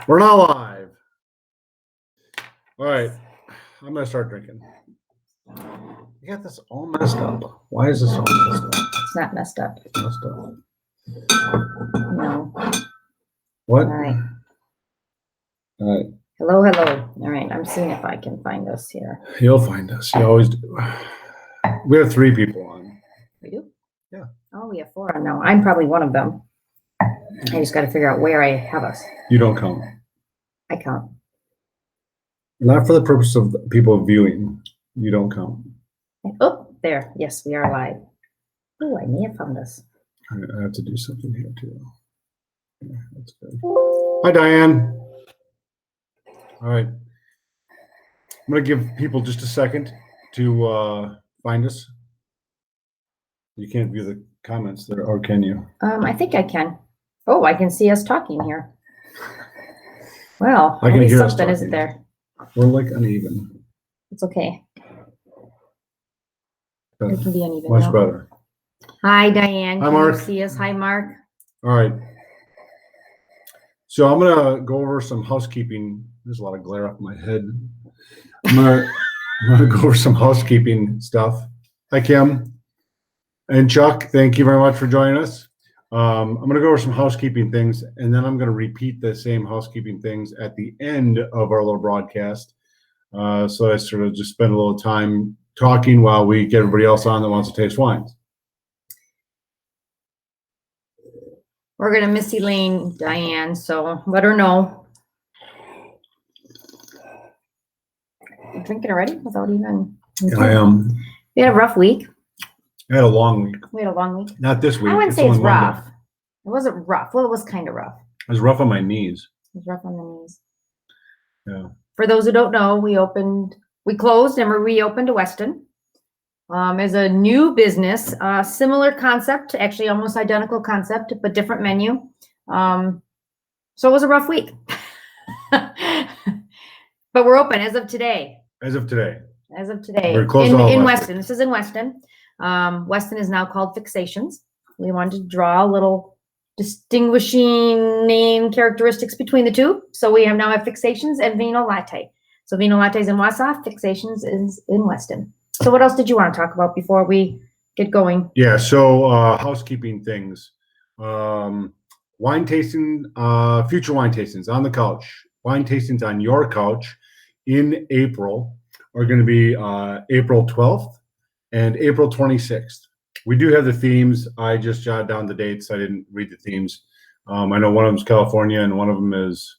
We're not live. All right. I'm going to start drinking. You got this all messed up. Why is this all messed up? It's not messed up. It's messed up. No. What? All right. All right. Hello, hello. All right. I'm seeing if I can find us here. You'll find us. You always do. We have 3 people on. We do? Yeah. Oh, we have 4 on now. I'm probably one of them. I just got to figure out where I have us. You don't count. I count. Not for the purpose of the people viewing. You don't count. Oh, there. Yes, we are live. Oh, I may have found us. I have to do something here too. Yeah, that's good. Hi, Diane. All right. I'm going to give people just a second to find us. You can't view the comments there, or can you? I think I can. Oh, I can see us talking here. Well, I can at least hear us something, isn't talking. there? We're like uneven. It's okay. Better. It can be uneven. Much now. better. Hi, Diane. Hi, Can Mark. you see us? Hi, Mark. All right. So I'm going to go over some housekeeping. There's a lot of glare up my head. I'm gonna go over some housekeeping stuff. Hi, Kim. And Chuck, thank you very much for joining us. I'm going to go over some housekeeping things, and then I'm going to repeat the same housekeeping things at the end of our little broadcast. So I sort of just spend a little time talking while we get everybody else on that wants to taste wines. We're going to miss Elaine, Diane, so let her know. You drinking already without even... I am. We had a rough week. I had a long week. We had a long week. Not this week. I wouldn't say it's only Monday. rough. It wasn't rough. Well, it was kind of rough. It was rough on my knees. It was rough on the knees. Yeah. For those who don't know, we closed and we reopened to Weston as a new business, similar concept, actually almost identical concept, but different menu. So it was a rough week. But we're open as of today. As of today. As of today. We're closed all in last Weston. This is in Weston. Weston is now called Fixations. We wanted to draw a little distinguishing name characteristics between the two. So we now have Fixations and Vino Latte. So Vino Latte is in Wausau, Fixations is in Weston. So what else did you want to talk about before we get going? Yeah, so housekeeping things. Wine tasting, future wine tastings on the couch. Wine tastings on your couch in April are going to be April 12th and April 26th. We do have the themes. I just jotted down the dates. I didn't read the themes. I know one of them is California and one of them is...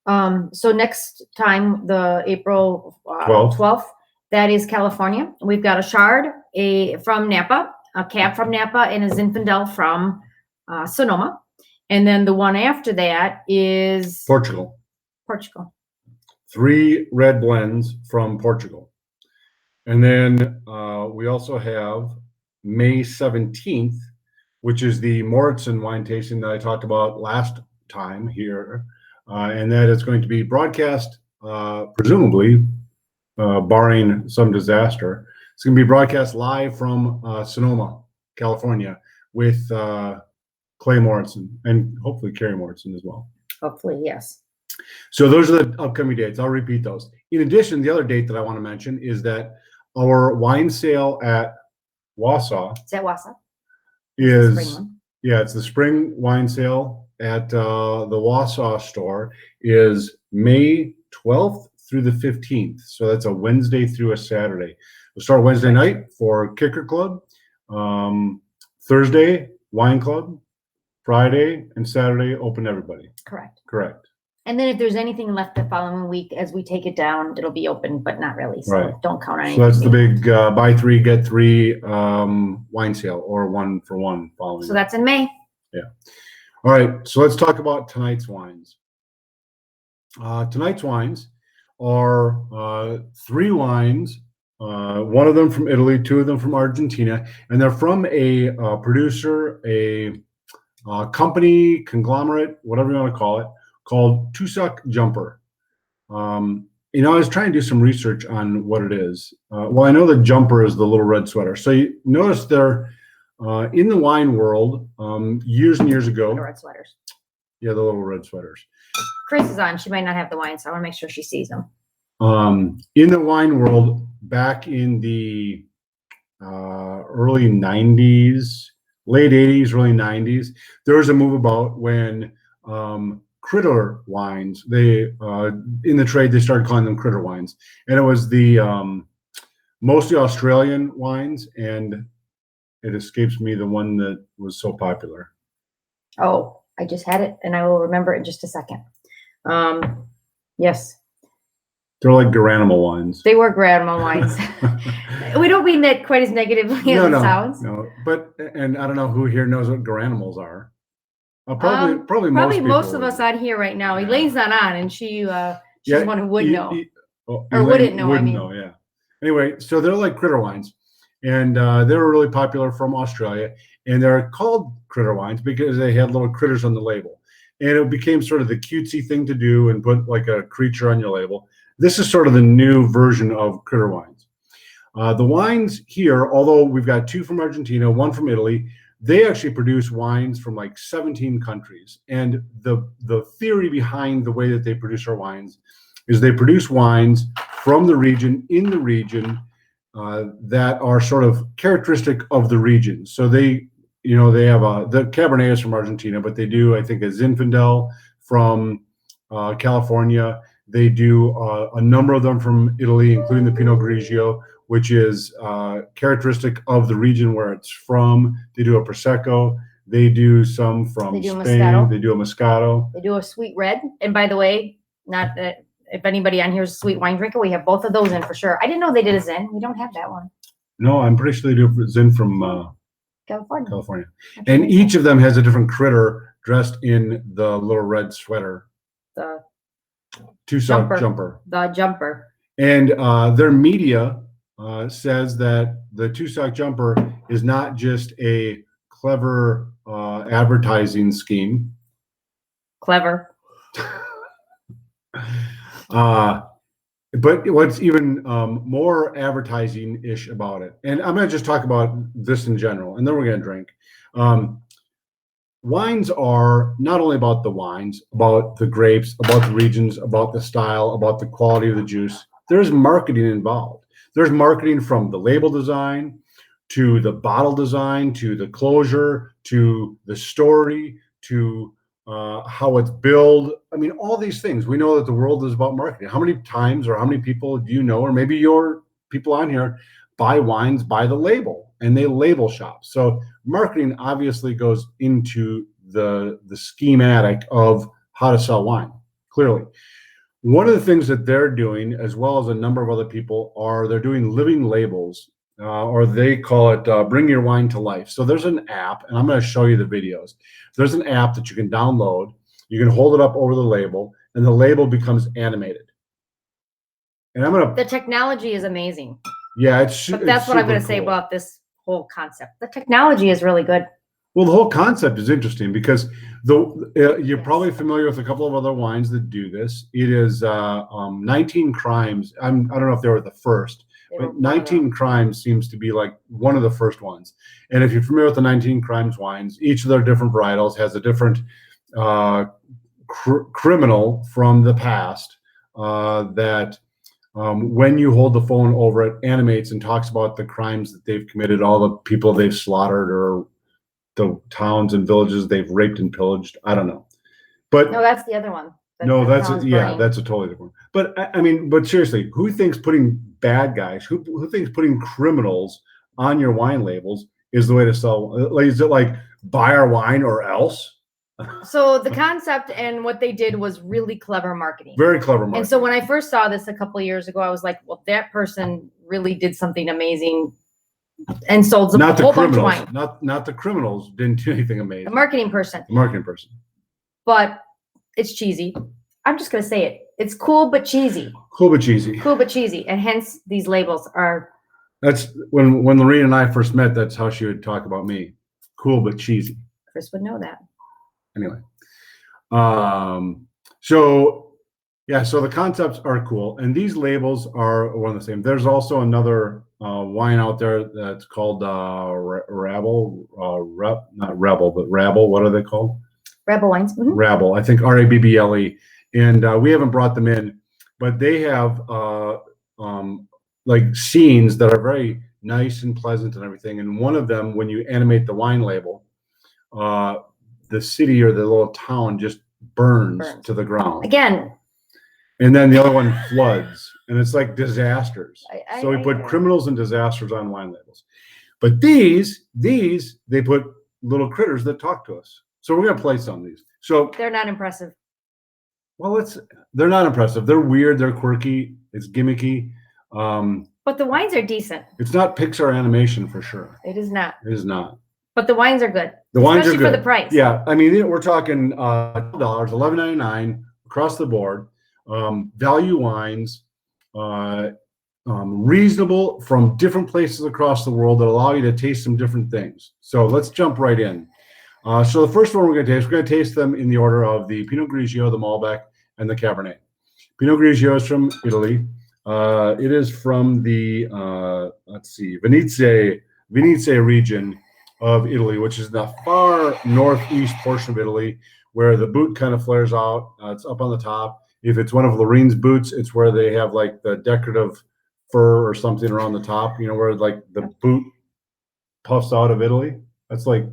So next time, the April 12th. 12th, that is California. We've got a Chard from Napa, a Cab from Napa, and a Zinfandel from Sonoma. And then the one after that is... Portugal. 3 red blends from Portugal. And then we also have May 17th, which is the Moritzen wine tasting that I talked about last time here. And that is going to be broadcast, presumably, barring some disaster. It's going to be broadcast live from Sonoma, California, with Clay Moritzen and hopefully Carrie Moritzen as well. Hopefully, yes. So those are the upcoming dates. I'll repeat those. In addition, the other date that I want to mention is that our wine sale at Wausau. Is that Wausau? It's the spring wine sale at the Wausau store is May 12th through the 15th. So that's a Wednesday through a Saturday. We'll start Wednesday night for Kicker Club, Thursday Wine Club, Friday and Saturday open to everybody. Correct. And then if there's anything left the following week, as we take it down, it'll be open, but not really. So Right. Don't count on anything. So that's the big buy 3, get 3 wine sale, or 1 for 1 following. So that's in May. Yeah. All right. So let's talk about tonight's wines. Tonight's wines are 3 wines. One of them from Italy, 2 of them from Argentina, and they're from a producer, a company, conglomerate, whatever you want to call it, called Tussock Jumper. I was trying to do some research on what it is. Well, I know the jumper is the little red sweater. So you notice they're in the wine world years and years ago. Red sweaters. Yeah, the little red sweaters. Chris is on. She might not have the wine, so I want to make sure she sees them. In the wine world, back in the early 90s, late 80s, early 90s, there was a move about when critter wines, they in the trade, they started calling them critter wines. And it was the mostly Australian wines, and it escapes me the one that was so popular. Oh, I just had it, and I will remember it in just a second. Yes. They're like Garanimal wines. They were grandma wines. We don't mean that quite as negatively as it sounds. No, but, and I don't know who here knows what Garanimals are. Probably most of us on here right now. Yeah. Elaine's not on, and she's the one who would know. Or Elaine wouldn't know, wouldn't know, yeah. Anyway, so they're like critter wines, and they were really popular from Australia, and they're called critter wines because they had little critters on the label. And it became sort of the cutesy thing to do and put like a creature on your label. This is sort of the new version of critter wines. The wines here, although we've got 2 from Argentina, 1 from Italy, they actually produce wines from like 17 countries. And the theory behind the way that they produce our wines is they produce wines from the region, in the region, that are sort of characteristic of the region. So they have the Cabernet is from Argentina, but they do, I think, a Zinfandel from California. They do a number of them from Italy, including the Pinot Grigio, which is characteristic of the region where it's from. They do a Prosecco. They do some from Spain. Moscato. They do a Moscato. They do a sweet red. And by the way, not that if anybody on here is a sweet wine drinker, we have both of those in for sure. I didn't know they did a Zin. We don't have that one. No, I'm pretty sure they do a Zin from California. And each of them has a different critter dressed in the little red sweater. The Tussock jumper. The jumper. And their media says that the Tussock jumper is not just a clever advertising scheme. Clever. But what's even more advertising-ish about it, and I'm going to just talk about this in general, and then we're going to drink. Wines are not only about the wines, about the grapes, about the regions, about the style, about the quality of the juice. There's marketing involved. There's marketing from the label design to the bottle design to the closure to the story to how it's billed. I mean, all these things. We know that the world is about marketing. How many times or how many people do you know, or maybe your people on here, buy wines by the label and they label shop? So marketing obviously goes into the schematic of how to sell wine, clearly. One of the things that they're doing, as well as a number of other people, they're doing living labels, or they call it Bring Your Wine to Life. So there's an app, and I'm going to show you the videos. There's an app that you can download. You can hold it up over the label, and the label becomes animated. And the technology is amazing. Yeah, but that's what I'm going to say about this whole concept. The technology is really good. Well, the whole concept is interesting because you're probably familiar with a couple of other wines that do this. It is 19 Crimes. I don't know if they were the first, but 19 Crimes seems to be like one of the first ones. And if you're familiar with the 19 Crimes wines, each of their different varietals has a different criminal from the past that when you hold the phone over it, animates and talks about the crimes that they've committed, all the people they've slaughtered, or the towns and villages they've raped and pillaged. I don't know. But no, that's the other one. That's a totally different one. But I mean, but seriously, who thinks putting bad guys, who thinks putting criminals on your wine labels is the way to sell? Like, is it like buy our wine or else? So the concept and what they did was really clever marketing. Very clever marketing. And so when I first saw this a couple of years ago, I was like, well, that person really did something amazing and sold a whole bunch of wine. Not the criminals didn't do anything amazing. The marketing person. But it's cheesy. I'm just going to say it. It's cool but cheesy. Cool but cheesy. Cool but cheesy. And hence these labels are. That's when Lorena and I first met, that's how she would talk about me. Cool but cheesy. Chris would know that. Anyway. So the concepts are cool. And these labels are one of the same. There's also another wine out there that's called Rabble. Not Rebel, but Rabble. What are they called? Rebel wines. Mhm. Rabble. I think Rabble, and we haven't brought them in, but they have like scenes that are very nice and pleasant and everything. And one of them, when you animate the wine label, the city or the little town just burns to the ground. Again. And then the other one floods, and it's like disasters. So we put I criminals and disasters on wine labels. But these, they put little critters that talk to us. So we're gonna play some of these. So they're not impressive. Well, they're not impressive. They're weird. They're quirky. It's gimmicky. But the wines are decent. It's not Pixar animation for sure. It is not. It is not. But the wines are good. The wines are especially good for the price. Yeah, I mean we're talking $12, $11.99 across the board. Value wines, reasonable from different places across the world that allow you to taste some different things. So let's jump right in. So the first one we're going to taste them in the order of the Pinot Grigio, the Malbec, and the Cabernet. Pinot Grigio is from Italy. It is from the Venetia region of Italy, which is the far northeast portion of Italy, where the boot kind of flares out. It's up on the top. If it's one of Lorene's boots, it's where they have like the decorative fur or something around the top, where like the boot puffs out of Italy. That's like,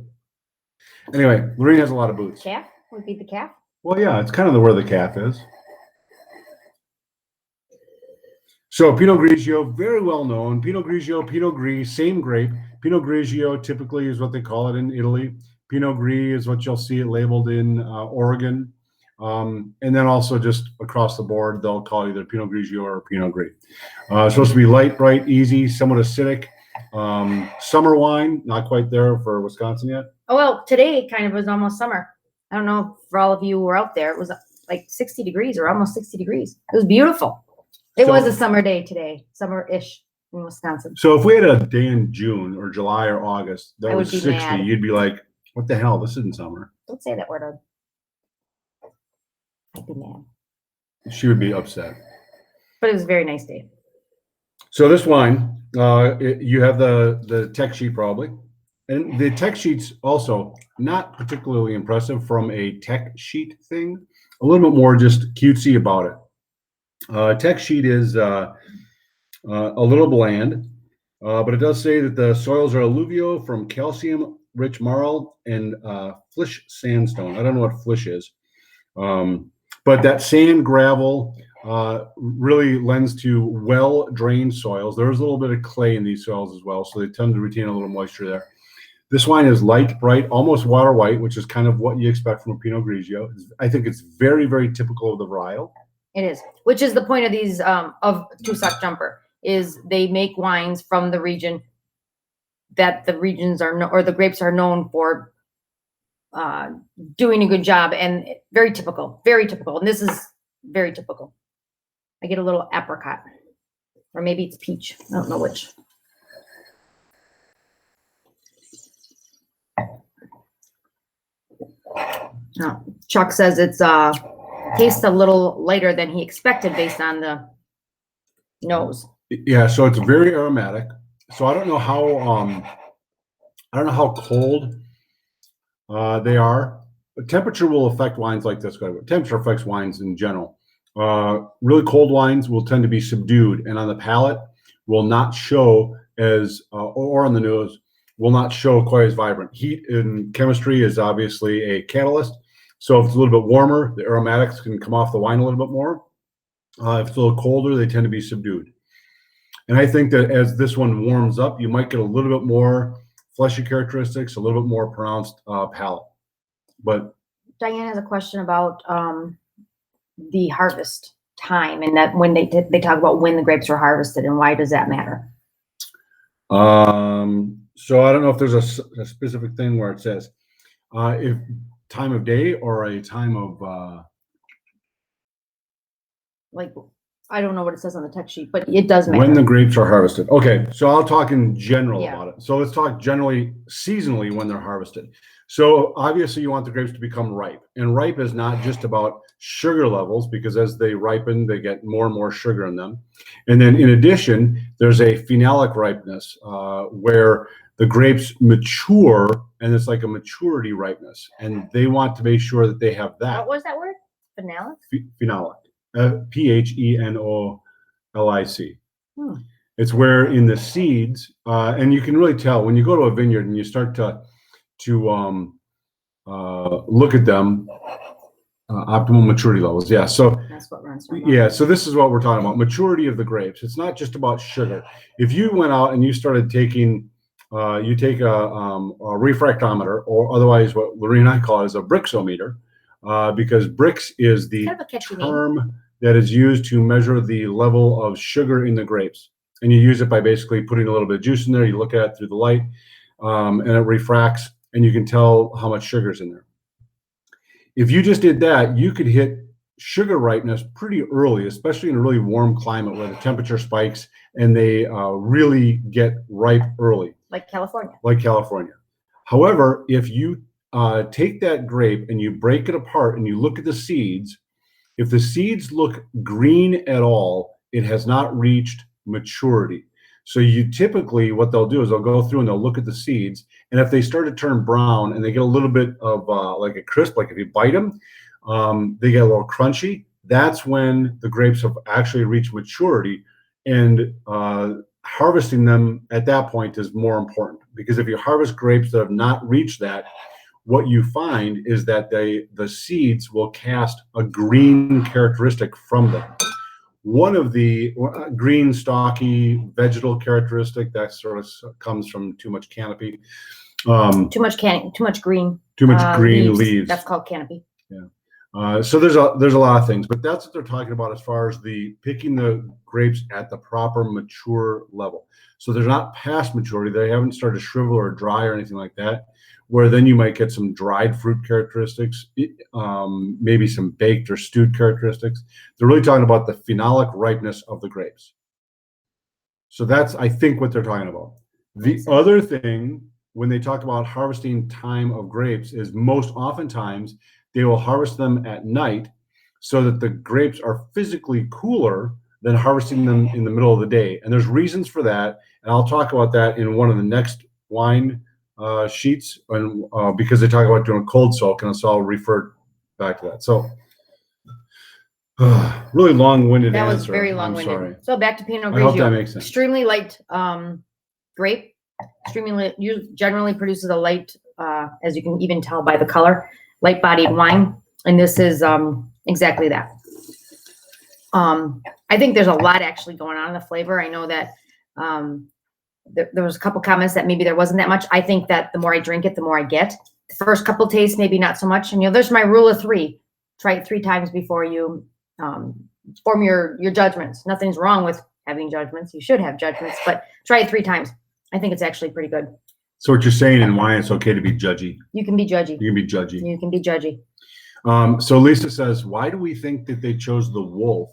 anyway, Lorene has a lot of boots. Calf would be the calf. Well, yeah, it's kind of where the calf is. So Pinot Grigio, very well known. Pinot Grigio, Pinot Gris, same grape. Pinot Grigio typically is what they call it in Italy. Pinot Gris is what you'll see it labeled in Oregon. And then also just across the board, they'll call either Pinot Grigio or Pinot Gris. Supposed to be light, bright, easy, somewhat acidic. Summer wine, not quite there for Wisconsin yet. Oh, well, today kind of was almost summer. I don't know for all of you who were out there, it was like 60 degrees or almost 60 degrees. It was beautiful. It was a summer day today, summer-ish in Wisconsin. So if we had a day in June or July or August that was 60, mad. You'd be like, what the hell? This isn't summer. Don't say that word. I'd be mad. She would be upset. But it was a very nice day. So this wine, you have the tech sheet probably. And the tech sheet's also not particularly impressive from a tech sheet thing. A little bit more just cutesy about it. Tech sheet is a little bland, but it does say that the soils are alluvial from calcium-rich marl and flysch sandstone. I don't know what flysch is, but that sand gravel really lends to well-drained soils. There's a little bit of clay in these soils as well, so they tend to retain a little moisture there. This wine is light, bright, almost water white, which is kind of what you expect from a Pinot Grigio. I think it's very, very typical of the varietal. It is, which is the point of these of Tussock Jumper, is they make wines from the region that the regions are or the grapes are known for doing a good job, and very typical, and this is very typical. I get a little apricot, or maybe it's peach. I don't know which. Oh, Chuck says it's tastes a little lighter than he expected based on the nose. Yeah, so it's very aromatic. So I don't know how cold they are. But temperature will affect wines like this. Temperature affects wines in general. Really cold wines will tend to be subdued, and on the palate will not show as, or on the nose will not show quite as vibrant. Heat in chemistry is obviously a catalyst. So if it's a little bit warmer, the aromatics can come off the wine a little bit more. If it's a little colder, they tend to be subdued. And I think that as this one warms up, you might get a little bit more fleshy characteristics, a little bit more pronounced palate. But Diane has a question about the harvest time, and that when they talk about when the grapes are harvested, and why does that matter? So I don't know if there's a specific thing where it says if time of day or a time of like, I don't know what it says on the tech sheet, but it does matter. When the grapes are harvested. Okay, so I'll talk in general about it. So let's talk generally seasonally when they're harvested. So obviously you want the grapes to become ripe, and ripe is not just about sugar levels, because as they ripen, they get more and more sugar in them. And then in addition, there's a phenolic ripeness where the grapes mature, and it's like a maturity ripeness, and they want to make sure that they have that. What was that word? Phenolic? Phenolic. Phenolic. It's where in the seeds, and you can really tell when you go to a vineyard and you start to look at them. Optimal maturity levels. Yeah. So that's what runs through. Yeah. So this is what we're talking about. Maturity of the grapes. It's not just about sugar. If you went out and you started taking, you take a refractometer, or otherwise what Lorene and I call it is a Brixometer, because Brix is the term that is used to measure the level of sugar in the grapes. And you use it by basically putting a little bit of juice in there. You look at it through the light, and it refracts, and you can tell how much sugar is in there. If you just did that, you could hit sugar ripeness pretty early, especially in a really warm climate where the temperature spikes and they really get ripe early. Like California. Like California. However, if you take that grape and you break it apart and you look at the seeds, if the seeds look green at all, it has not reached maturity. So you typically, what they'll do is they'll go through and they'll look at the seeds, and if they start to turn brown and they get a little bit of like a crisp, like if you bite them, they get a little crunchy. That's when the grapes have actually reached maturity, and harvesting them at that point is more important, because if you harvest grapes that have not reached that, what you find is that the seeds will cast a green characteristic from them. One of the green, stocky, vegetal characteristic that sort of comes from too much canopy. Too much green. Too much green leaves. That's called canopy. Yeah. So there's a lot of things, but that's what they're talking about as far as the picking the grapes at the proper mature level. So they're not past maturity. They haven't started to shrivel or dry or anything like that, where then you might get some dried fruit characteristics, maybe some baked or stewed characteristics. They're really talking about the phenolic ripeness of the grapes. So that's, I think, what they're talking about. The other thing, when they talk about harvesting time of grapes, is most oftentimes they will harvest them at night so that the grapes are physically cooler than harvesting them in the middle of the day. And there's reasons for that, and I'll talk about that in one of the next wine sheets, and because they talk about doing a cold soak, and so I'll refer back to that. So really long-winded answer. That was very long-winded. Sorry. So back to Pinot Grigio. I hope that makes sense. Extremely light grape. Extremely light, generally produces a light, as you can even tell by the color, light-bodied wine, and this is exactly that. I think there's a lot actually going on in the flavor. I know that there was a couple comments that maybe there wasn't that much. I think that the more I drink it, the more I get. The first couple tastes, maybe not so much. And there's my rule of 3. Try it 3 times before you form your judgments. Nothing's wrong with having judgments. You should have judgments, but try it 3 times. I think it's actually pretty good. So what you're saying in wine, it's okay to be judgy. You can be judgy. You can be judgy. You can be judgy. So Lisa says, why do we think that they chose the wolf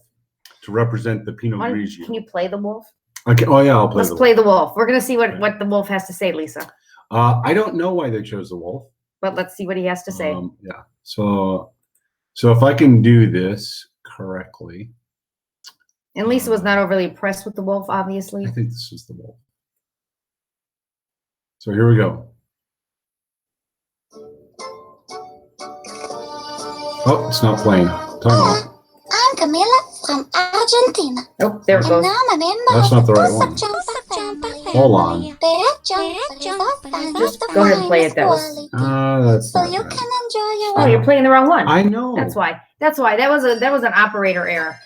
to represent the Pinot Grigio? Can you play the wolf? Okay. Oh yeah, I'll play. Let's play the wolf. We're gonna see what the wolf has to say, Lisa. I don't know why they chose the wolf, but let's see what he has to say. Yeah. So if I can do this correctly. And Lisa was not overly impressed with the wolf, obviously. I think this is the wolf. So here we go. Oh, it's not playing. Time out. I'm Camilla from Argentina. Oh, there it goes. That's not the right one. Hold on. Just go ahead and play it though. That's so not you right. can enjoy your Oh, you're playing the wrong one. I know. That's why. That was an operator error.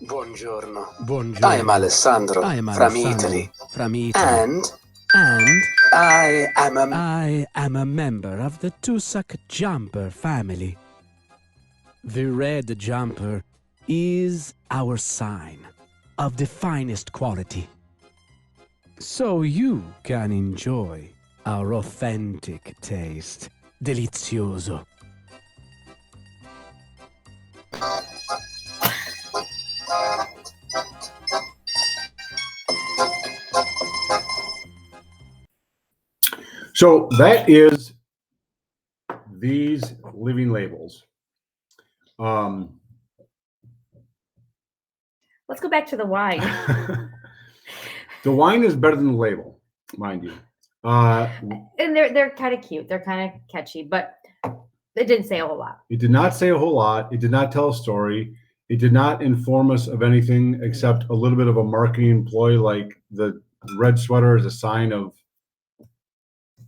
Buongiorno. Buongiorno. I am Alessandro, from Italy. And I am a member of the Tussock jumper family. The red jumper is our sign of the finest quality. So you can enjoy our authentic taste. Delizioso. So that is these living labels. Let's go back to the wine. The wine is better than the label, mind you. And they're kind of cute. They're kind of catchy, but it didn't say a whole lot. It did not say a whole lot. It did not tell a story. It did not inform us of anything except a little bit of a marketing ploy, like the red sweater is a sign of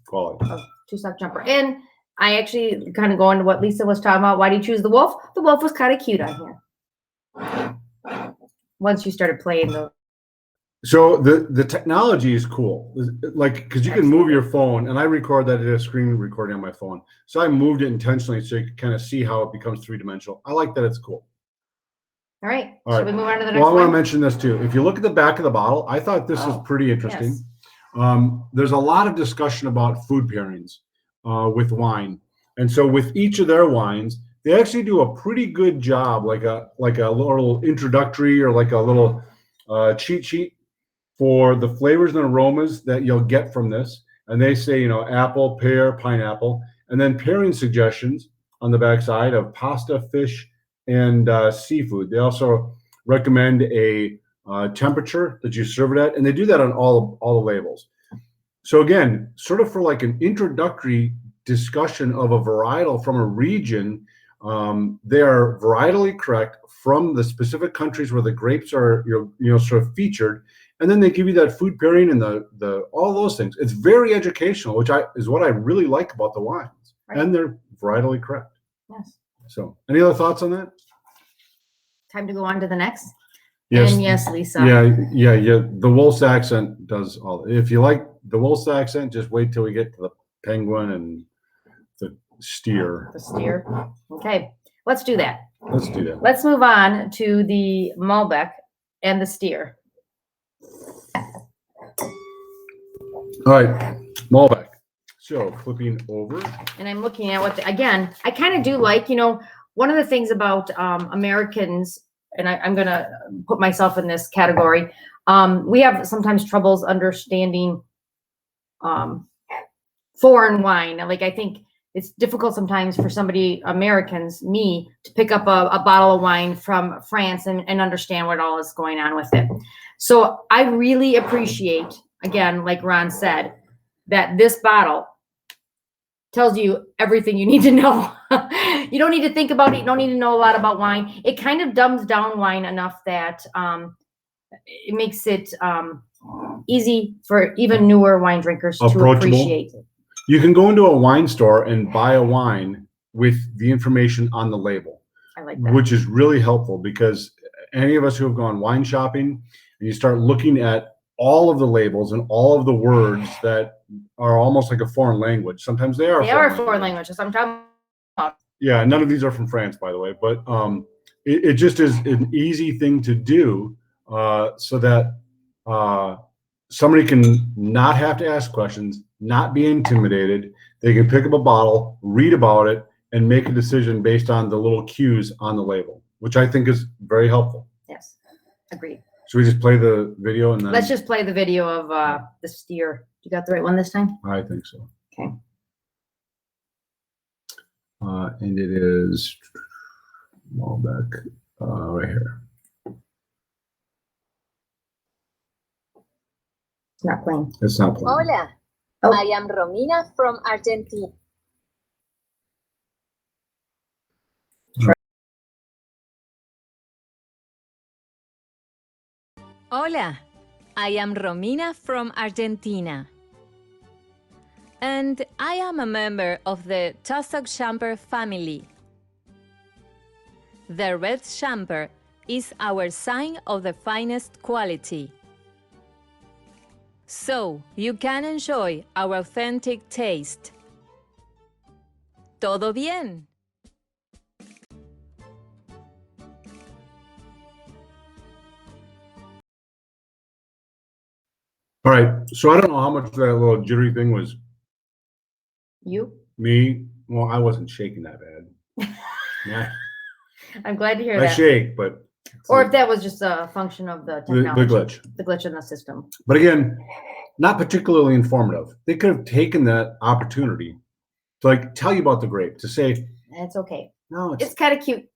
quality. Tussock jumper. And I actually kind of go into what Lisa was talking about. Why do you choose the wolf? The wolf was kind of cute on here. Once you started playing the. So the technology is cool, like because you can move your phone, and I record that. I did a screen recording on my phone, so I moved it intentionally so you can kind of see how it becomes three-dimensional. I like that it's cool. All right. All Should right. we move on to the next Well, I want to one? mention this too. If you look at the back of the bottle, I thought this was pretty interesting. Yes. There's a lot of discussion about food pairings with wine, and so with each of their wines, they actually do a pretty good job, like a little introductory or like a little cheat sheet for the flavors and aromas that you'll get from this. And they say, apple, pear, pineapple, and then pairing suggestions on the backside of pasta, fish, and seafood. They also recommend a temperature that you serve it at, and they do that on all the labels. So again, sort of for like an introductory discussion of a varietal from a region, they are varietally correct from the specific countries where the grapes are sort of featured, and then they give you that food pairing and the all those things. It's very educational, which is what I really like about the wines, and they're varietally correct. Yes. So, any other thoughts on that? Time to go on to the next. Yes. And yes, Lisa. Yeah. The Wolf's accent does all. If you like the Wolf's accent, just wait till we get to the penguin and the steer. The steer. Okay, let's do that. Let's do that. Let's move on to the Malbec and the steer. All right, Malbec. So flipping over. And I'm looking at again, I kind of do like, one of the things about Americans, and I'm going to put myself in this category. We have sometimes troubles understanding foreign wine. Like, I think it's difficult sometimes for Americans, me, to pick up a bottle of wine from France and understand what all is going on with it. So I really appreciate, again, like Ron said, that this bottle tells you everything you need to know. You don't need to think about it. You don't need to know a lot about wine. It kind of dumbs down wine enough that it makes it easy for even newer wine drinkers to appreciate it. You can go into a wine store and buy a wine with the information on the label. I like that. Which is really helpful, because any of us who have gone wine shopping and you start looking at all of the labels and all of the words that are almost like a foreign language. Sometimes they are. They are a foreign language. Sometimes. Yeah, none of these are from France, by the way, but it just is an easy thing to do so that somebody can not have to ask questions, not be intimidated. They can pick up a bottle, read about it, and make a decision based on the little cues on the label, which I think is very helpful. Yes, agreed. Should we just play the video and then? Let's just play the video of the steer. You got the right one this time? I think so. Okay. And it is Malbec right here. It's not playing. It's not playing. Hola, Oh. I am Romina from Argentina. Hola, I am Romina from Argentina. And I am a member of the Tussock Champer family. The red champer is our sign of the finest quality. So you can enjoy our authentic taste. ¿Todo bien? All right. So I don't know how much that little jittery thing was You? me. Well, I wasn't shaking that bad. Yeah, I'm glad to hear I that. shake, but Or if that was just a function of the technology. the glitch. The glitch in the system. But again, not particularly informative. They could have taken that opportunity to like tell you about the grape, to say, It's okay. no, It's kind of cute.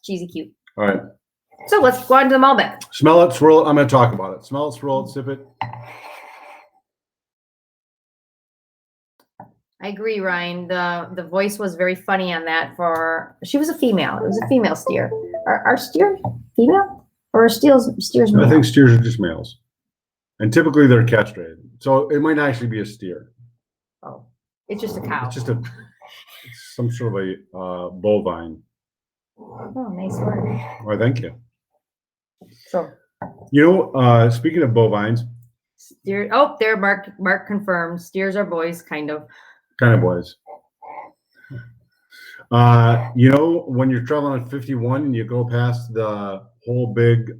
Cheesy cute. all right. So let's go on to the Malbec. Smell it, swirl it. I'm going to talk about it. Smell it, swirl it, sip it. I agree, Ryan. The voice was very funny on that. She was a female. It was a female steer. Are steer female or are steers male? I think steers are just males, and typically they're castrated, so it might actually be a steer. Oh, it's just a cow. It's just it's some sort of a bovine. Oh, nice word. Well, thank you. So, speaking of bovines, steer. Oh, there, Mark confirmed. Steers are boys, kind of. Kind of boys. When you're traveling at 51 and you go past the whole big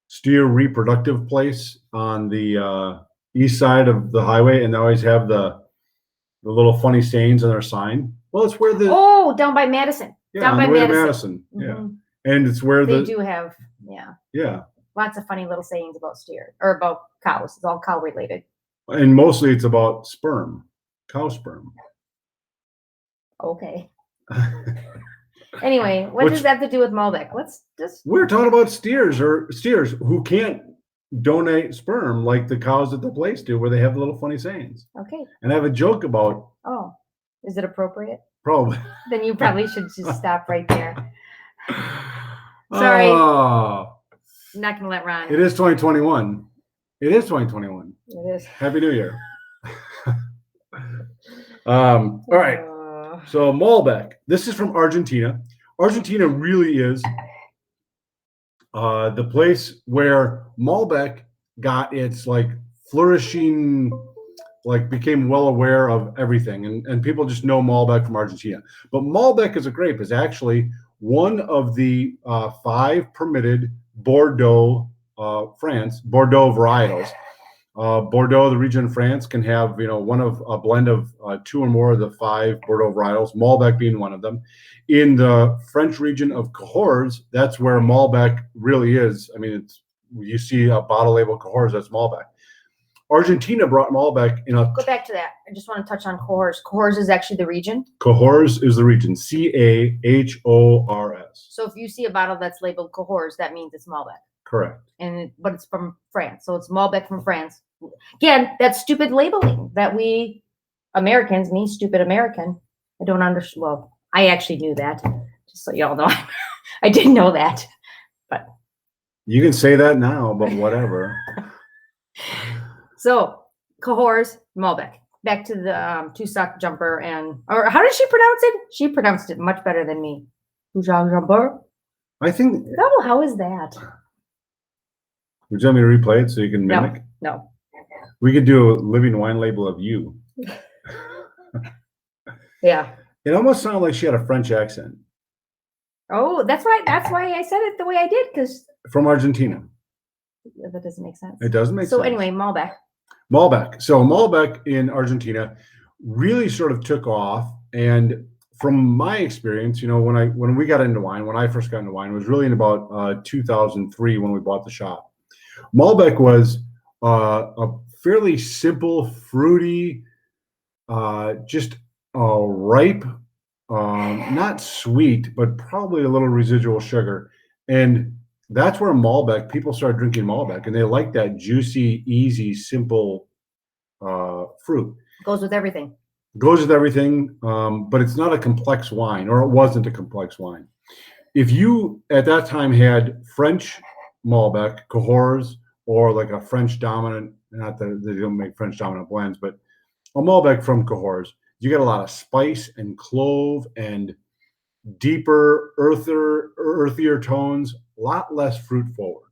steer reproductive place on the east side of the highway, and they always have the little funny sayings on their sign. Well, it's where down by Madison. Yeah, down on by the way to Madison. Madison. Mhm. Yeah, and it's where They do have, lots of funny little sayings about steer or about cows. It's all cow related. And mostly it's about sperm, cow sperm. Okay. Anyway, what does that have to do with Malbec? Let's just. We're talking about steers who can't donate sperm like the cows at the place do, where they have the little funny sayings. Okay. And I have a joke about. Oh, is it appropriate? Probably. Then you probably should just stop right there. Sorry. Oh, I'm not gonna let Ron. it is 2021. It is 2021. It is. Happy New Year. All right. So Malbec. This is from Argentina. Argentina really is the place where Malbec got its flourishing, became well aware of everything, and people just know Malbec from Argentina. But Malbec as a grape is actually one of the 5 permitted Bordeaux varietals. Bordeaux, the region in France, can have one of a blend of 2 or more of the 5 Bordeaux varietals, Malbec being one of them. In the French region of Cahors, that's where Malbec really is. I mean, you see a bottle label Cahors, that's Malbec. Argentina brought Malbec in a. Go back to that. I just want to touch on Cahors. Cahors is actually the region. Cahors is the region. Cahors. So if you see a bottle that's labeled Cahors, that means it's Malbec. Correct. But it's from France, so it's Malbec from France. Again, that's stupid labeling that we Americans, me, stupid American, I don't understand. Well, I actually knew that, just so y'all know. I didn't know that, but you can say that now, but whatever. So Cahors, Malbec. Back to the Tussock jumper, or how did she pronounce it? She pronounced it much better than me. Tussock jumper. I think. No, how is that? Would you want me to replay it so you can mimic? No. We could do a living wine label of you. Yeah. It almost sounded like she had a French accent. Oh, that's why I said it the way I did, because from Argentina. That doesn't make sense. It doesn't make sense. So anyway, Malbec. So Malbec in Argentina really sort of took off, and from my experience, when we got into wine, when I first got into wine, it was really in about 2003 when we bought the shop. Malbec was a fairly simple, fruity, just ripe, not sweet, but probably a little residual sugar. And that's where Malbec, people started drinking Malbec, and they like that juicy, easy, simple fruit. Goes with everything. But it's not a complex wine, or it wasn't a complex wine. If you, at that time, had French Malbec, Cahors, or like a French dominant, not that they don't make French dominant blends, but a Malbec from Cahors, you get a lot of spice and clove and deeper, earthier tones, a lot less fruit forward.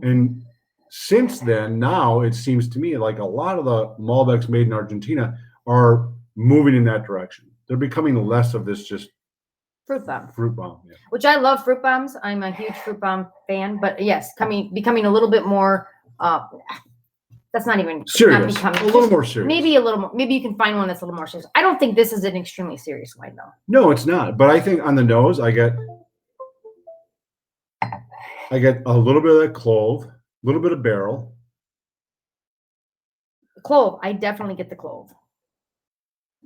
And since then, now it seems to me like a lot of the Malbecs made in Argentina are moving in that direction. They're becoming less of this just fruit bomb. Yeah. Which I love fruit bombs. I'm a huge fruit bomb fan, but yes, becoming a little bit more. That's not even serious. Not a little more serious. Maybe a little more. Maybe you can find one that's a little more serious. I don't think this is an extremely serious wine, though. No, it's not. But I think on the nose, I get a little bit of that clove, a little bit of barrel. Clove. I definitely get the clove.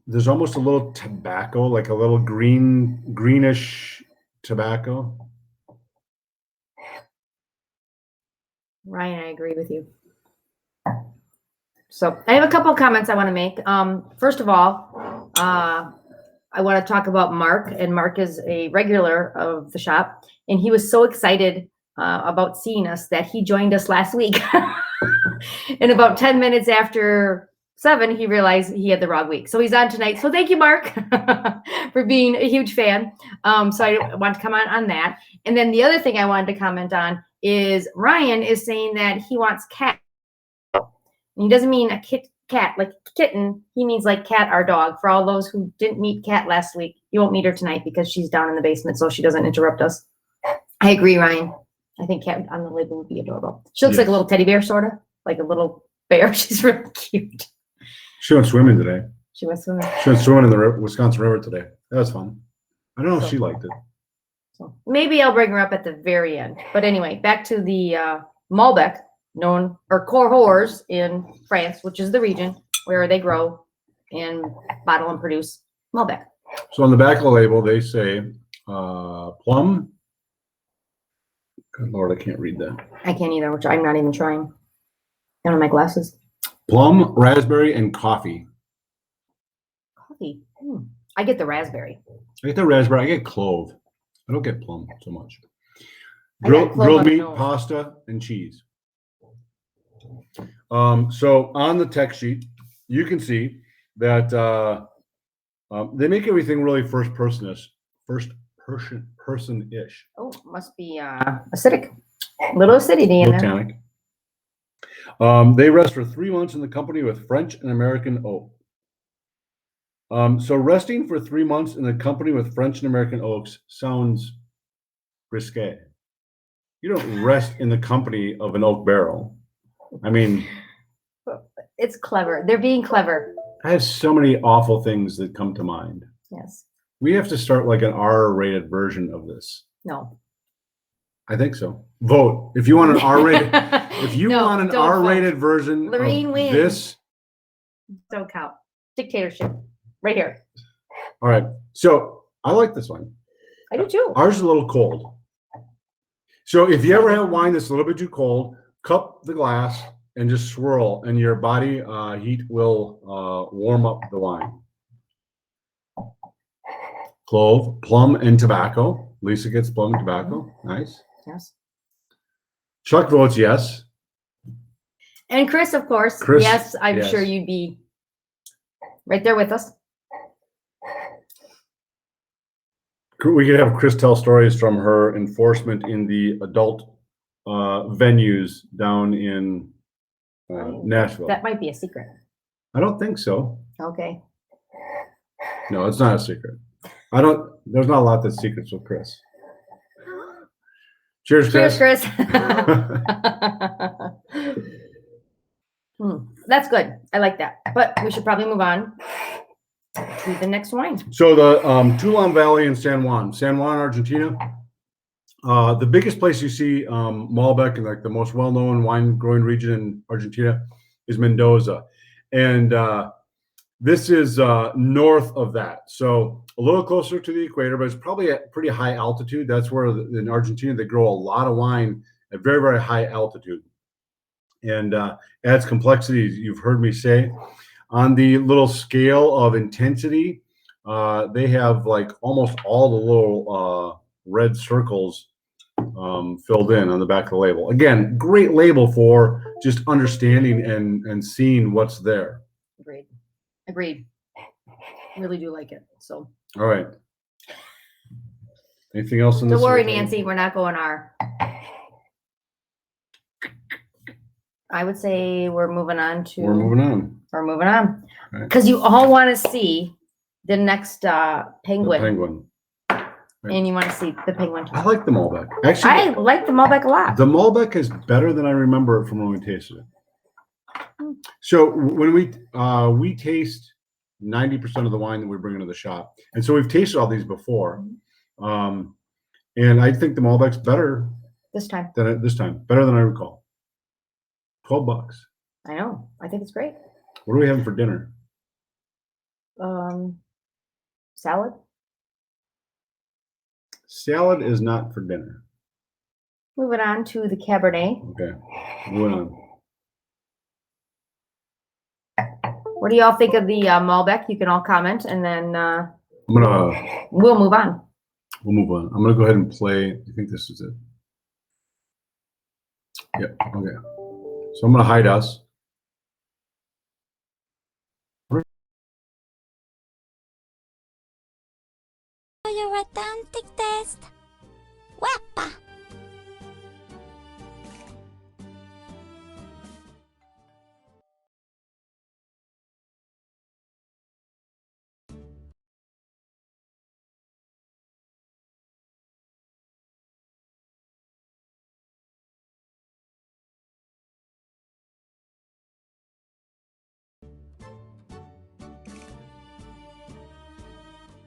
There's almost a little tobacco, like a little greenish tobacco. Ryan, I agree with you. So I have a couple of comments I want to make. First of all, I want to talk about Mark, and Mark is a regular of the shop, and he was so excited about seeing us that he joined us last week. And about 10 minutes after 7, he realized he had the wrong week. So he's on tonight. So thank you, Mark, for being a huge fan. So I want to comment on that. And then the other thing I wanted to comment on is Ryan is saying that he wants cat. And he doesn't mean a cat like kitten. He means like Cat, our dog. For all those who didn't meet Cat last week, you won't meet her tonight because she's down in the basement, so she doesn't interrupt us. I agree, Ryan. I think Cat on the label would be adorable. She looks like a little teddy bear, sort of like a little bear. She's really cute. She went swimming today. She went swimming. She went swimming in the Wisconsin River today. That was fun. I don't know if she liked it. So maybe I'll bring her up at the very end. But anyway, back to the Malbec, known or Corhors in France, which is the region where they grow and bottle and produce Malbec. So on the back of the label, they say plum. Good Lord, I can't read that. I can't either, which I'm not even trying. I don't have my glasses. Plum, raspberry, and coffee. Coffee. I get the raspberry. I get the raspberry. I get clove. I don't get plum so much. I got clove Grilled on the meat, nose. pasta, and cheese. So on the text sheet, you can see that they make everything really first person-ish. Oh, must be acidic. A little acidity in there. Botanic. They rest for 3 months in the company with French and American oak. So resting for 3 months in the company with French and American oaks sounds risque. You don't rest in the company of an oak barrel. I mean, it's clever. They're being clever. I have so many awful things that come to mind. Yes. We have to start like an R-rated version of this. No. I think so. Vote if you want an R-rated. If you No, want an don't R-rated vote. version Lorraine of wins. this. Don't count. Dictatorship. Right here. All right. So I like this one. I do too. Ours is a little cold. So if you ever have wine that's a little bit too cold, cup the glass and just swirl, and your body heat will warm up the wine. Clove, plum, and tobacco. Lisa gets plum and tobacco. Nice. Yes. Chuck votes yes. And Chris, of course. Chris, yes, I'm yes. sure you'd be right there with us. We could have Chris tell stories from her enforcement in the adult venues down in Nashville. That might be a secret. I don't think so. Okay. No, it's not a secret. There's not a lot that's secrets with Chris. Cheers, Chris. Cheers, Chris. That's good. I like that. But we should probably move on to the next wine. So the Tuolumne Valley in San Juan, Argentina. The biggest place you see Malbec and like the most well-known wine growing region in Argentina is Mendoza. And this is north of that. So a little closer to the equator, but it's probably at pretty high altitude. That's where in Argentina, they grow a lot of wine at very, very high altitude. And adds complexity, you've heard me say. On the little scale of intensity, they have like almost all the little red circles filled in on the back of the label. Again, great label for just understanding and seeing what's there. Agreed. Really do like it. So. All right. Anything else in this? Don't worry, Nancy. We're not going R. I would say we're moving on to. We're moving on. We're moving on. Right. Because you all want to see the next penguin. The penguin. Right. And you want to see the penguin. I like the Malbec. Actually, I like the Malbec a lot. The Malbec is better than I remember it from when we tasted it. So when we taste 90% of the wine that we bring into the shop, and so we've tasted all these before, and I think the Malbec's better this time. Better than I recall. $12. I know. I think it's great. What are we having for dinner? Salad. Salad is not for dinner. Moving on to the Cabernet. Okay, moving on. What do y'all think of the Malbec? You can all comment, and then We'll we'll move on. move on. I'm gonna go ahead and play. I think this is it. Yep. Okay. So I'm gonna hide us. Your authentic taste. Weppa.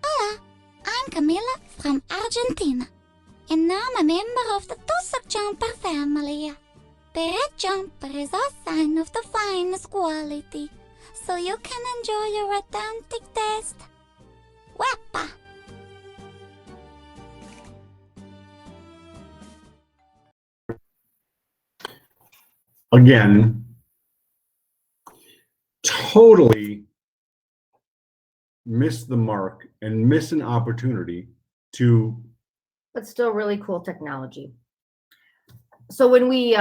Hola, I'm Camila from Argentina, and now I'm a member of the Tussock jumper family. The red jumper is a sign of the finest quality, so you can enjoy your authentic taste. Weppa! Again, totally miss the mark and miss an opportunity to. But still really cool technology. So when we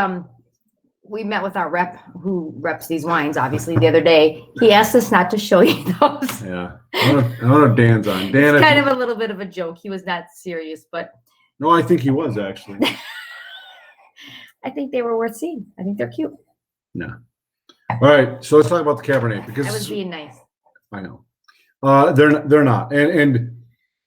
met with our rep who reps these wines, obviously, the other day, he asked us not to show you those. Yeah, I don't know if Dan's on. Dan, It's kind of a little bit of a joke. He was not serious, but no, I think he was actually. I think they were worth seeing. I think they're cute. No. All right, so let's talk about the Cabernet because I was being nice. I know they're not, and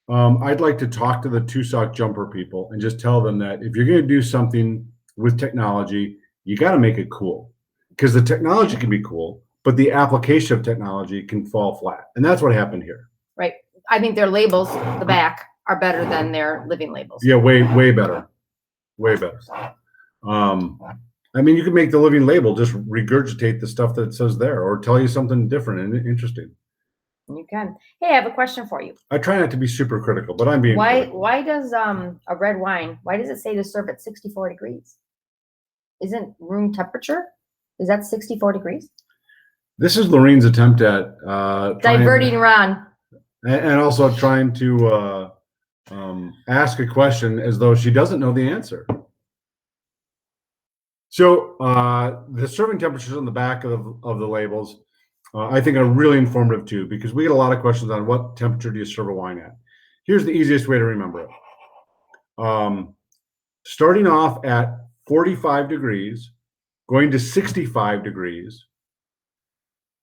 I'd like to talk to the Tussock jumper people and just tell them that if you're going to do something with technology, you got to make it cool because the technology can be cool, but the application of technology can fall flat, and that's what happened here. Right. I think their labels, the back, are better than their living labels. Yeah, way better, way better. I mean, you can make the living label just regurgitate the stuff that it says there, or tell you something different and interesting. You can. Hey, I have a question for you. I try not to be super critical, but I'm being critical. Why does a red wine, why does it say to serve at 64 degrees? Isn't room temperature? Is that 64 degrees? This is Lorraine's attempt at Diverting Ron. and also trying to ask a question as though she doesn't know the answer. So the serving temperatures on the back of the labels, I think are really informative too, because we get a lot of questions on what temperature do you serve a wine at. Here's the easiest way to remember it. Starting off at 45 degrees, going to 65 degrees.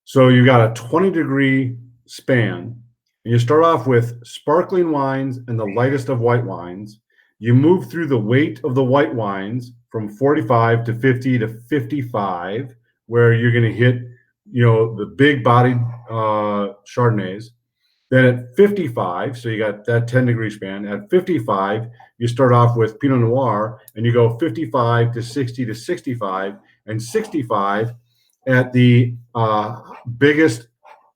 So you got a 20-degree span, and you start off with sparkling wines and the lightest of white wines. You move through the weight of the white wines from 45 to 50 to 55, where you're going to hit, the big-bodied Chardonnays. Then at 55, so you got that 10-degree span. At 55, you start off with Pinot Noir, and you go 55 to 60 to 65, and 65 at the biggest,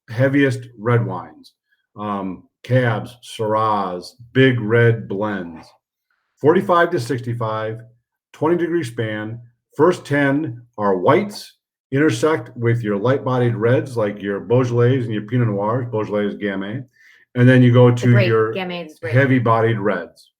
heaviest red wines, cabs, Syrahs, big red blends. 45 to 65, 20-degree span. First 10 are whites, intersect with your light-bodied reds like your Beaujolais and your Pinot Noirs. Beaujolais is Gamay. And then you go to your heavy-bodied reds.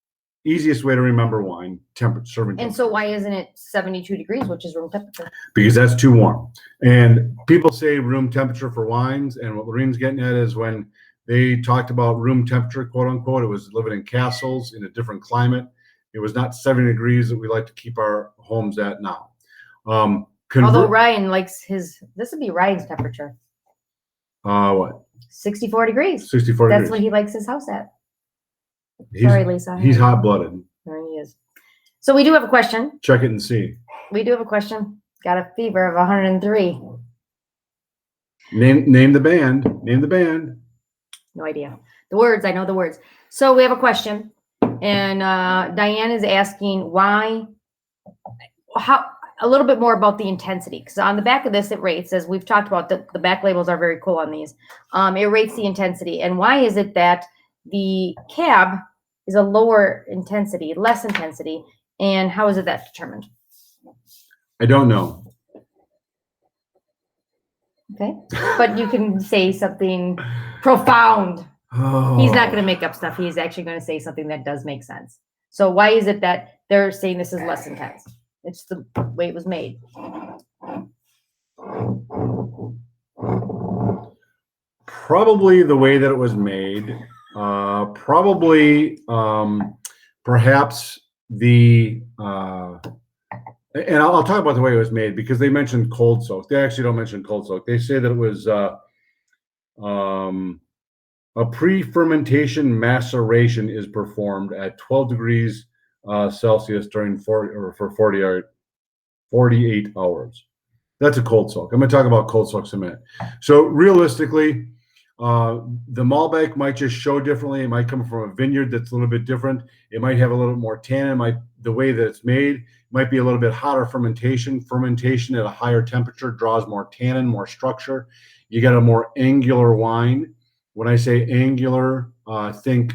Easiest way to remember wine, serving temperature. And so why isn't it 72 degrees, which is room temperature? Because that's too warm. And people say room temperature for wines, and what Lorraine's getting at is when they talked about room temperature, quote unquote, it was living in castles in a different climate. It was not 70 degrees that we like to keep our homes at now. Although Ryan likes this would be Ryan's temperature. What? 64 degrees. 64 That's degrees. what he likes his house at. Sorry, Lisa. He's hot-blooded. There he is. So we do have a question. Check it and see. We do have a question. Got a fever of 103. Name the band. Name the band. No idea. The words, I know the words. So we have a question. And Diane is asking a little bit more about the intensity. Because on the back of this, it rates, as we've talked about, the back labels are very cool on these. It rates the intensity. And why is it that the cab is a lower intensity, less intensity, And how is it that's determined? I don't know. Okay. But you can say something profound. Oh. He's not going to make up stuff. He's actually going to say something that does make sense. So why is it that they're saying this is less intense? It's the way it was made. Probably the way that it was made. Probably perhaps the and I'll talk about the way it was made because they mentioned cold soak. They actually don't mention cold soak. They say that it was a pre-fermentation maceration is performed at 12 degrees Celsius during 48 hours. That's a cold soak. I'm going to talk about cold soaks in a minute. So realistically, the Malbec might just show differently. It might come from a vineyard that's a little bit different. It might have a little more tannin. The way that it's made might be a little bit hotter fermentation. Fermentation at a higher temperature draws more tannin, more structure. You get a more angular wine. When I say angular, think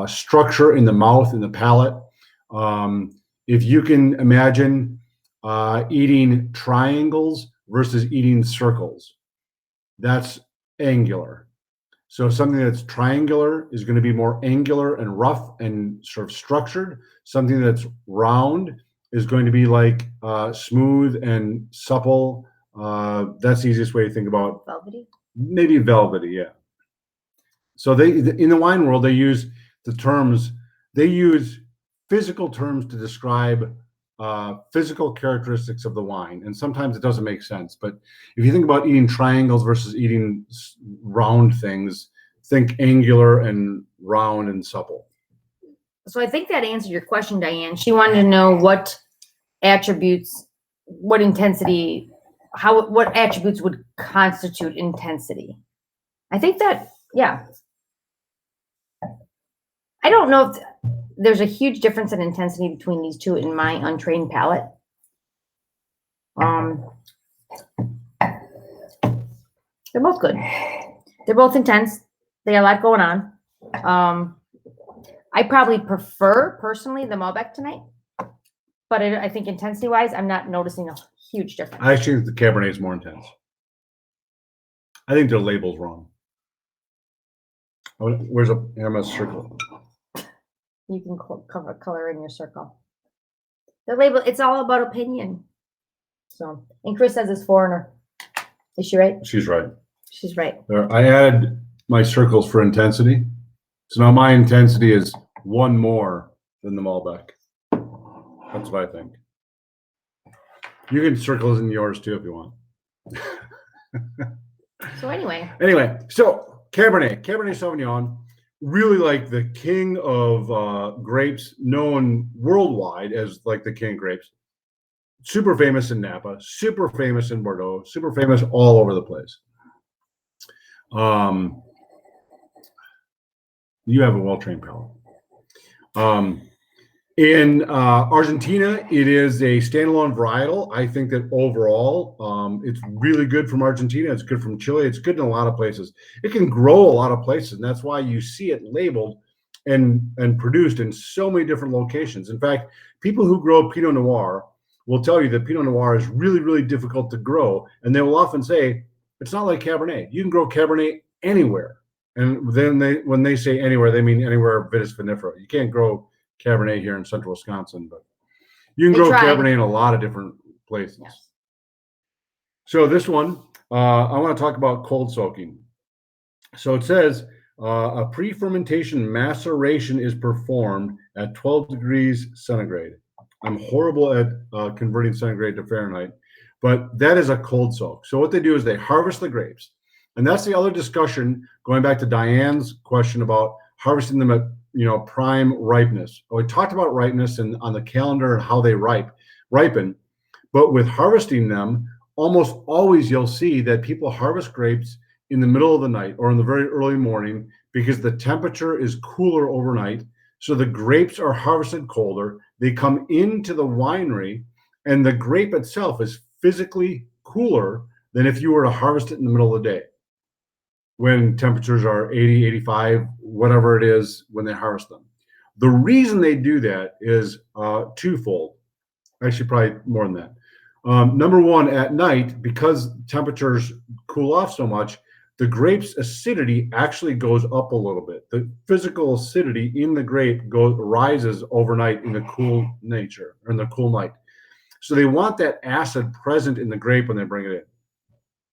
structure in the mouth, in the palate. If you can imagine eating triangles versus eating circles, that's angular. So something that's triangular is going to be more angular and rough and sort of structured. Something that's round is going to be like smooth and supple. That's the easiest way to think about Velvety? Maybe velvety, yeah. So in the wine world, they use physical terms to describe physical characteristics of the wine, and sometimes it doesn't make sense. But if you think about eating triangles versus eating round things, think angular and round and supple. So I think that answered your question, Diane. She wanted to know what attributes, what intensity, what attributes would constitute intensity. I think that, yeah. I don't know if there's a huge difference in intensity between these two in my untrained palate. They're both good. They're both intense. They got a lot going on. I probably prefer, personally, the Malbec tonight. But I think intensity-wise, I'm not noticing a huge difference. I actually think the Cabernet is more intense. I think their label's wrong. Where's a MS circle? You can color in your circle. The label, it's all about opinion. So, and Chris says it's foreigner. Is she right? She's right. She's right. I added my circles for intensity. So now my intensity is one more than the Malbec. That's what I think. You can circle in yours too if you want. So anyway, so Cabernet Sauvignon, really like the king of grapes, known worldwide as like the king of grapes. Super famous in Napa, super famous in Bordeaux, super famous all over the place. You have a well-trained palate. In Argentina, it is a standalone varietal. I think that overall, it's really good from Argentina. It's good from Chile. It's good in a lot of places. It can grow a lot of places, and that's why you see it labeled and produced in so many different locations. In fact, people who grow Pinot Noir will tell you that Pinot Noir is really, really difficult to grow, and they will often say, it's not like Cabernet. You can grow Cabernet anywhere. And then when they say anywhere, they mean anywhere vitis vinifera. You can't grow Cabernet here in central Wisconsin, but you can grow Cabernet in a lot of different places. Yes. So this one, I want to talk about cold soaking. So it says a pre-fermentation maceration is performed at 12 degrees centigrade. I'm horrible at converting centigrade to Fahrenheit, but that is a cold soak. So what they do is they harvest the grapes. And that's the other discussion, going back to Diane's question about harvesting them at prime ripeness. We talked about ripeness and on the calendar and how they ripen. But with harvesting them, almost always you'll see that people harvest grapes in the middle of the night or in the very early morning because the temperature is cooler overnight. So the grapes are harvested colder. They come into the winery, and the grape itself is physically cooler than if you were to harvest it in the middle of the day, when temperatures are 80, 85, whatever it is when they harvest them. The reason they do that is twofold. Actually, probably more than that. Number one, at night, because temperatures cool off so much, the grape's acidity actually goes up a little bit. The physical acidity in the grape rises overnight in the cool nature, or in the cool night. So they want that acid present in the grape when they bring it in.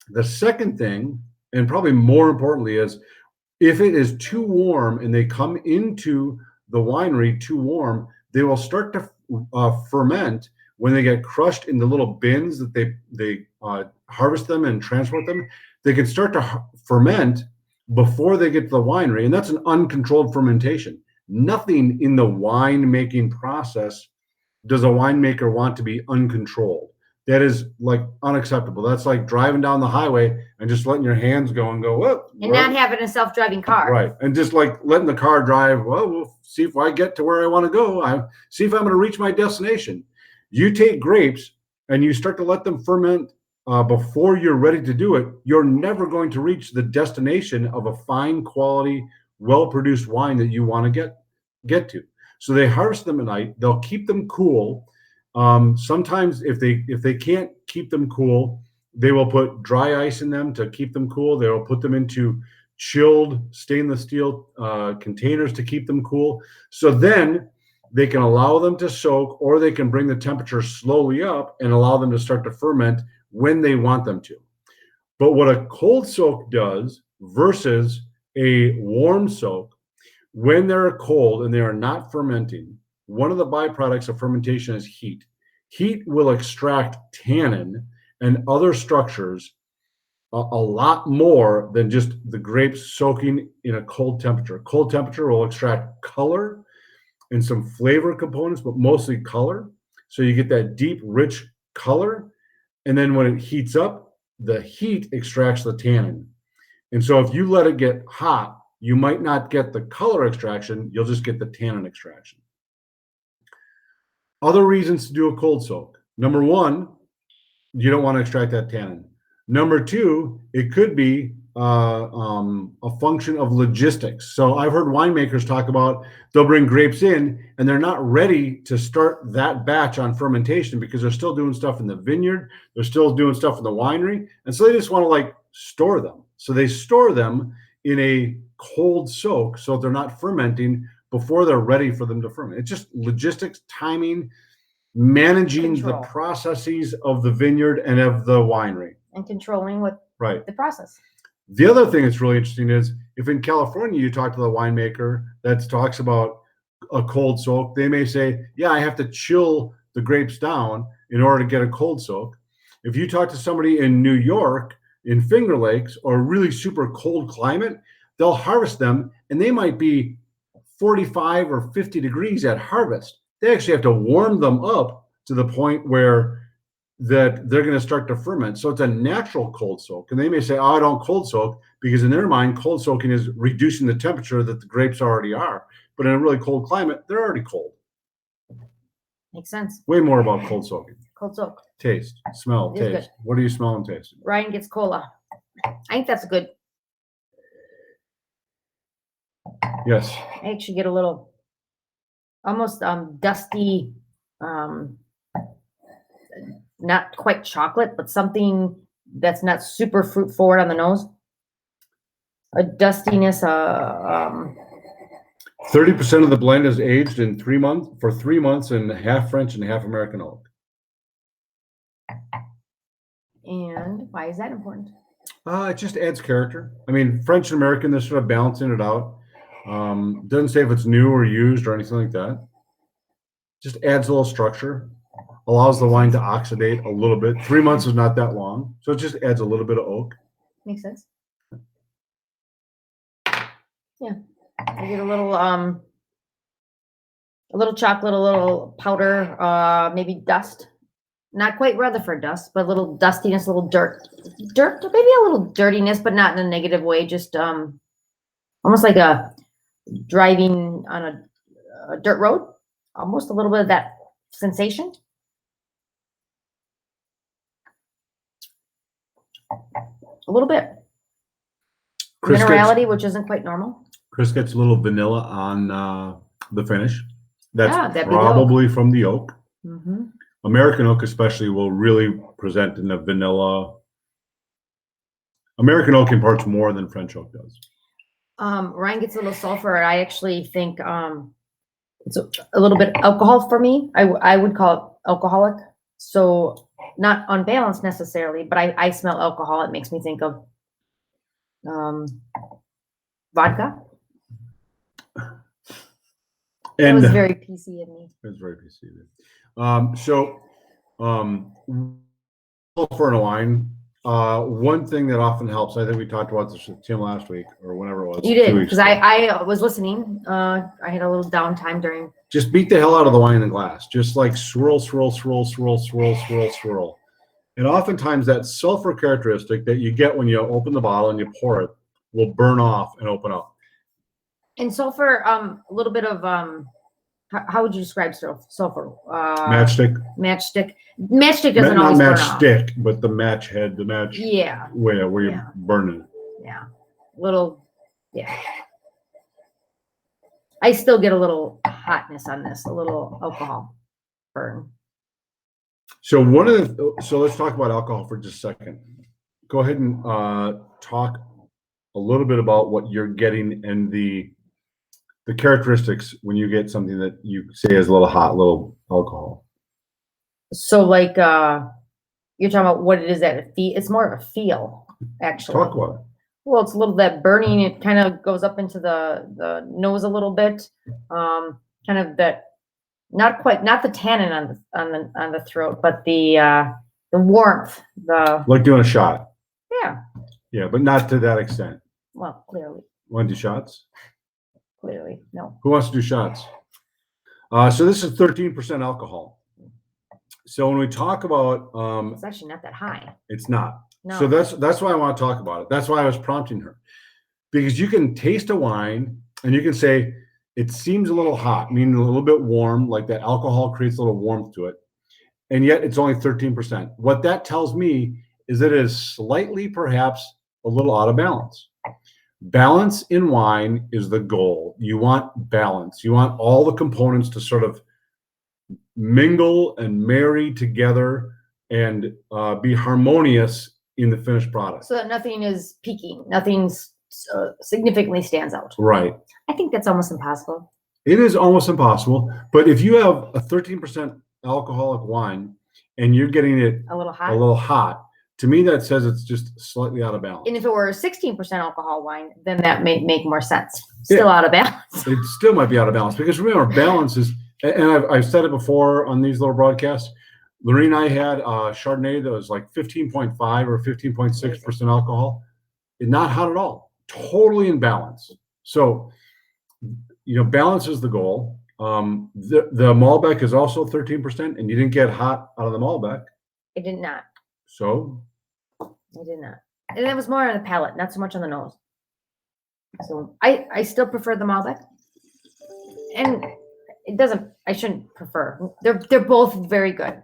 The second thing, and probably more importantly, is if it is too warm and they come into the winery too warm, they will start to ferment when they get crushed in the little bins that they harvest them and transport them. They can start to ferment before they get to the winery, and that's an uncontrolled fermentation. Nothing in the wine making process does a winemaker want to be uncontrolled. That is like unacceptable. That's like driving down the highway and just letting your hands go and go, whoop. And not having a self-driving car. Right. And just like letting the car drive, well, we'll see if I get to where I want to go. See if I'm going to reach my destination. You take grapes and you start to let them ferment before you're ready to do it, you're never going to reach the destination of a fine quality, well-produced wine that you want to get to. So they harvest them at night. They'll keep them cool. Sometimes if they can't keep them cool, they will put dry ice in them to keep them cool. They will put them into chilled stainless steel containers to keep them cool. So then they can allow them to soak, or they can bring the temperature slowly up and allow them to start to ferment when they want them to. But what a cold soak does versus a warm soak, when they're cold and they are not fermenting, one of the byproducts of fermentation is heat. Heat will extract tannin and other structures a lot more than just the grapes soaking in a cold temperature. Cold temperature will extract color and some flavor components, but mostly color. So you get that deep, rich color. And then when it heats up, the heat extracts the tannin. And so if you let it get hot, you might not get the color extraction, you'll just get the tannin extraction. Other reasons to do a cold soak. Number one, you don't want to extract that tannin. Number two, it could be a function of logistics. So I've heard winemakers talk about they'll bring grapes in and they're not ready to start that batch on fermentation because they're still doing stuff in the vineyard, they're still doing stuff in the winery, and so they just want to like store them. So they store them in a cold soak so they're not fermenting before they're ready for them to ferment. It's just logistics, timing, managing the processes of the vineyard and of the winery. And controlling what the process. The other thing that's really interesting is if in California you talk to the winemaker that talks about a cold soak, they may say, yeah, I have to chill the grapes down in order to get a cold soak. If you talk to somebody in New York, in Finger Lakes, or a really super cold climate, they'll harvest them and they might be 45 or 50 degrees at harvest. They actually have to warm them up to the point where that they're going to start to ferment. So it's a natural cold soak. And they may say, oh, I don't cold soak, because in their mind, cold soaking is reducing the temperature that the grapes already are. But in a really cold climate, they're already cold. Makes sense. Way more about cold soaking. Cold soak. Taste, smell, taste. Good. What do you smell and taste? Ryan gets cola. I think that's good. Yes. I actually get a little, almost dusty, not quite chocolate, but something that's not super fruit forward on the nose. A dustiness. 30% of the blend is aged in 3 months for 3 months in half French and half American oak. And why is that important? It just adds character. I mean, French and American, they're sort of balancing it out. Doesn't say if it's new or used or anything like that. Just adds a little structure. Allows the wine to oxidate a little bit. 3 months is not that long, so it just adds a little bit of oak. Makes sense. Yeah, I get a little chocolate, a little powder, maybe dust. Not quite Rutherford dust, but a little dustiness, a little dirt, maybe a little dirtiness, but not in a negative way. Just almost like a driving on a dirt road. Almost a little bit of that sensation. A little bit. Minerality, which isn't quite normal. Chris gets a little vanilla the finish. That's Yeah, that'd be the oak. probably from the oak. Mm-hmm. American oak especially will really present in the vanilla. American oak imparts more than French oak does. Ryan gets a little sulfur. I actually think it's a little bit alcohol for me. I would call it alcoholic. So not unbalanced necessarily, but I smell alcohol. It makes me think of vodka. It And was very PC of me. it was very PC. For a wine, one thing that often helps, I think we talked about this with Tim last week or whenever it was. You did, because I was listening. I had a little downtime during. Just beat the hell out of the wine in the glass. Just like swirl, swirl, swirl, swirl, swirl, swirl, swirl. And oftentimes that sulfur characteristic that you get when you open the bottle and you pour it will burn off and open up. And sulfur, a little bit of how would you describe sulfur? Matchstick. Matchstick. Matchstick doesn't always burn off. Not matchstick, but the match head, the match. Yeah. Where you're burning. Yeah. Little. Yeah. I still get a little hotness on this, a little alcohol burn. So so let's talk about alcohol for just a second. Go ahead and talk a little bit about what you're getting and the characteristics when you get something that you say is a little hot, little alcohol. So like you're talking about what it is that it it's more of a feel, actually. Talk about it. Well, it's a little that burning. It kind of goes up into the nose a little bit. Kind of that, not the tannin on the throat, but the warmth. Like doing a shot. Yeah. Yeah, but not to that extent. Well, clearly. Want to do shots? Clearly, no. Who wants to do shots? So this is 13% alcohol. So when we talk about, It's actually not that high. it's not. No. So that's why I want to talk about it. That's why I was prompting her, because you can taste a wine and you can say it seems a little hot, meaning a little bit warm, like that alcohol creates a little warmth to it, and yet it's only 13%. What that tells me is that it is slightly, perhaps, a little out of balance. Balance in wine is the goal. You want balance. You want all the components to sort of mingle and marry together and be harmonious in the finished product. So that nothing is peaking, nothing's significantly stands out. Right. I think that's almost impossible. It is almost impossible. But if you have a 13% alcoholic wine and you're getting it A little hot. To me, that says it's just slightly out of balance. And if it were a 16% alcohol wine, then that may make more sense. Still out of balance. It still might be out of balance because remember, balance is, and I've said it before on these little broadcasts. Lorene and I had a Chardonnay that was like 15.5 or 15.6% alcohol. It's not hot at all. Totally in balance. So, balance is the goal. The Malbec is also 13%, and you didn't get hot out of the Malbec. It did not. So? I did not. And it was more on the palate, not so much on the nose. So I still prefer the Malbec. And I shouldn't prefer. They're both very good.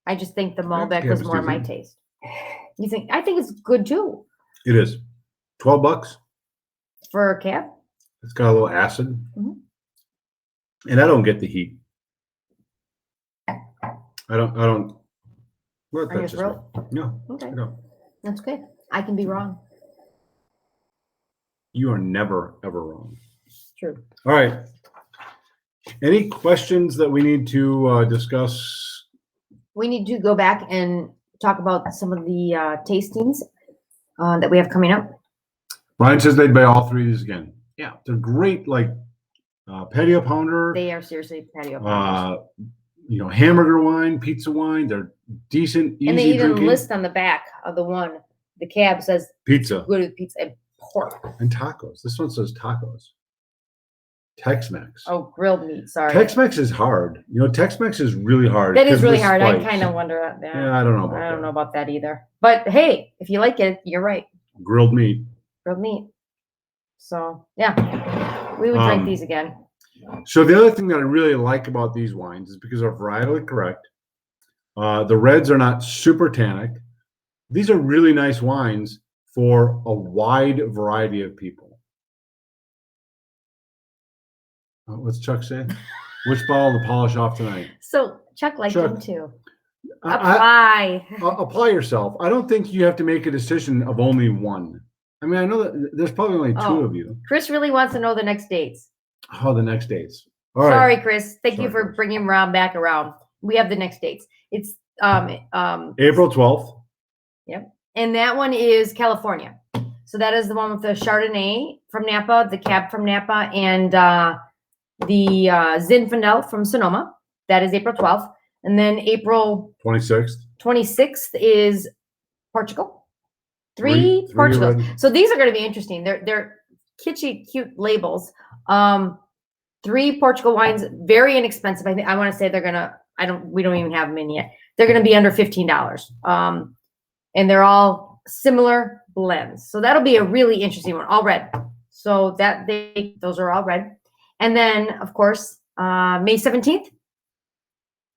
I just think the Malbec was more my taste. I think it's good too. It is. $12 for a cab. It's got a little acid. Mm-hmm. And I don't get the heat. I don't. Well, On your throat? No. Okay. I don't. That's good. I can be wrong. You are never, ever wrong. True. All right. Any questions that we need to discuss? We need to go back and talk about some of the tastings that we have coming up. Ryan says they'd buy all three of these again. Yeah, they're great, like patio pounder. They are seriously patio pounders. Hamburger wine, pizza wine. They're decent, easy and they even drinking. list on the back of the cab says pizza, good with pizza and pork and tacos. This one says tacos. Tex-Mex. Oh, grilled meat. Sorry. Tex-Mex is hard. Tex-Mex is really hard. That is really hard. I kind of wonder. Yeah, I don't know. I don't know about that either. But hey, if you like it, you're right. Grilled meat. Grilled meat. So yeah, we would drink these again. So the other thing that I really like about these wines is because they're varietally correct. The reds are not super tannic. These are really nice wines for a wide variety of people. What's Chuck say? Which bottle to polish off tonight? So Chuck liked Chuck, him too. I- Apply. apply yourself. I don't think you have to make a decision of only one. I mean, I know that there's probably only two of you. Chris really wants to know the next dates. Oh, the next dates. All right. Sorry, Chris. Thank you Sorry, for Chris. bringing Rob back around. We have the next dates. It's April 12th. Yep. And that one is California. So that is the one with the Chardonnay from Napa, the Cab from Napa, and the Zinfandel from Sonoma. That is April 12th. And then April 26th is Portugal. Three Portugals. already. So these are going to be interesting. They're kitschy, cute labels. 3 Portugal wines, very inexpensive. I want to say they're gonna. We don't even have them in yet. They're going to be under $15. And they're all similar blends. So that'll be a really interesting one. All red. So those are all red. And then of course, May 17th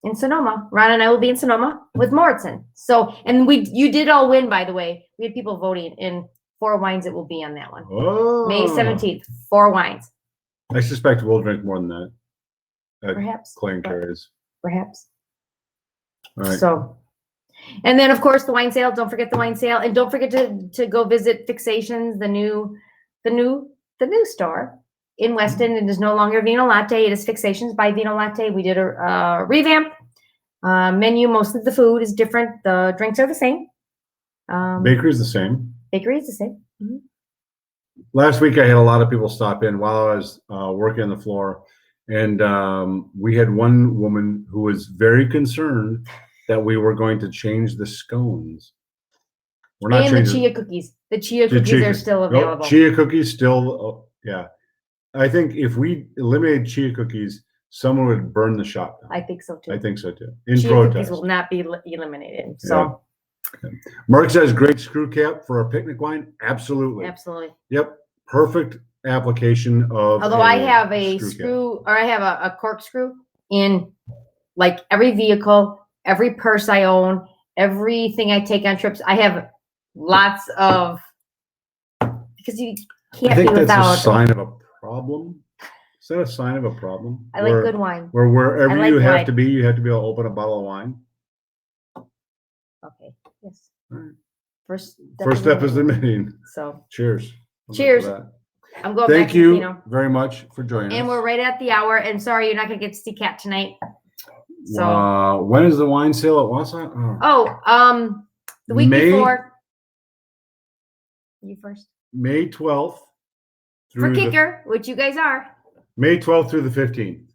in Sonoma. Ron and I will be in Sonoma with Moritzen. So, and you did all win, by the way. We had people voting in 4 wines that will be on that one. Oh. May 17th, 4 wines. I suspect we'll drink more than that. Perhaps. Clay and carries. Perhaps. All right. So, and then of course the wine sale. Don't forget the wine sale, and don't forget to go visit Fixations, the new store in Weston. It is no longer Vino Latte. It is Fixations by Vino Latte. We did a revamp menu. Most of the food is different. The drinks are the same. Bakery is the same. Bakery is the same. Mm-hmm. Last week, I had a lot of people stop in while I was working on the floor. And we had one woman who was very concerned that we were going to change the scones. We're not changing. The chia cookies. The chia cookies are still available. Chia cookies still, yeah. I think if we eliminated chia cookies, someone would burn the shop down. I think so too. I think so too. In chia protest. cookies will not be eliminated. So. Yeah. Okay. Mark says great screw cap for a picnic wine. Absolutely. Absolutely. Yep. Perfect application of. Although I have a screw, or I have a corkscrew in like every vehicle, every purse I own, everything I take on trips. I have lots of, because you can't be without. That's a sign of a problem. Is that a sign of a problem? I like good wine. Where wherever like you have wine. to be, you have to be able to open a bottle of wine. Okay. Yes. All right. First step is admitting. So cheers. Cheers. I'm going Thank back you to very much for joining us. And we're right at the hour. And sorry, you're not going to get to see Kat tonight. So when is the wine sale at Wausau? The week before. You first. May 12th. For Kicker, which you guys are. May 12th through the 15th.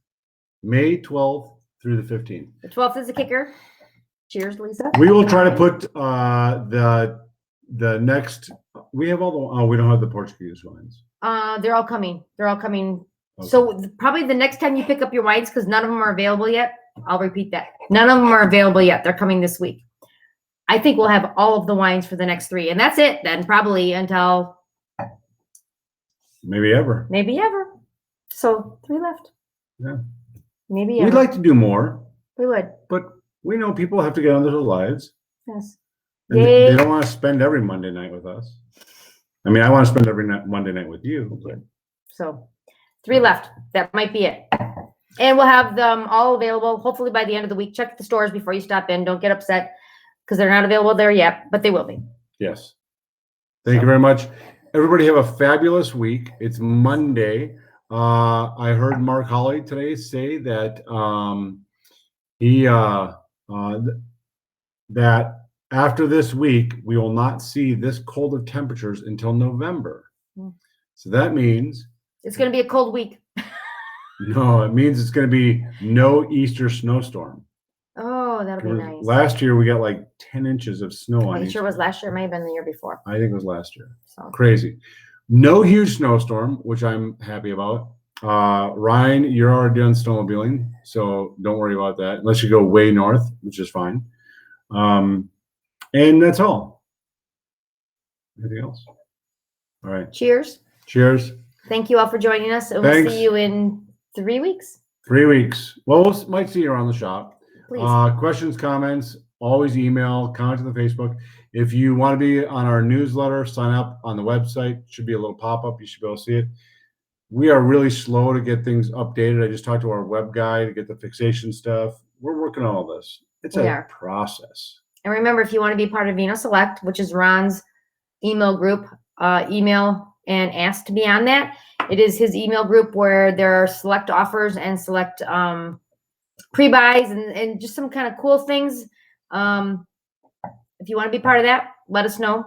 May 12th through the 15th. The 12th is the Kicker. Cheers, Lisa. We will try to put the next. We have all the. Oh, we don't have the Portuguese wines. They're all coming. Okay. So probably the next time you pick up your wines, because none of them are available yet. I'll repeat that. None of them are available yet. They're coming this week. I think we'll have all of the wines for the next 3, and that's it. Then probably until maybe ever. So 3 left. Yeah. Maybe we'd like to do more. We would, but we know people have to get on with their lives. Yes. And they don't want to spend every Monday night with us. I mean, I want to spend every Monday night with you. But. So 3 left. That might be it. And we'll have them all available, hopefully by the end of the week. Check the stores before you stop in. Don't get upset because they're not available there yet, but they will be. Yes. Thank you very much. Everybody have a fabulous week. It's Monday. I heard Mark Hawley today say that that after this week, we will not see this cold of temperatures until November. So that means it's going to be a cold week. No, it means it's going to be no Easter snowstorm. Oh, that'll be nice. Last year we got like 10 inches of snow on it. Sure was last year. It may have been the year before. I think it was last year. So crazy. No huge snowstorm, which I'm happy about. Ryan, you're already done snowmobiling, so don't worry about that unless you go way north, which is fine. And that's all. Anything else? All right. Cheers. Cheers. Thank you all for joining us, and we'll see you in 3 weeks. 3 weeks. Well, we might see you around the shop. Please. Questions, comments, always email, comment on the Facebook. If you want to be on our newsletter, sign up on the website. Should be a little pop-up. You should be able to see it. we are really slow to get things updated. I just talked to our web guy to get the fixation stuff. We're working on all this. It's We a are. process. And remember, if you want to be part of Vino Select, which is Ron's email group, email and ask to be on that. It is his email group where there are select offers and select pre-buys and just some kind of cool things. If you want to be part of that, let us know.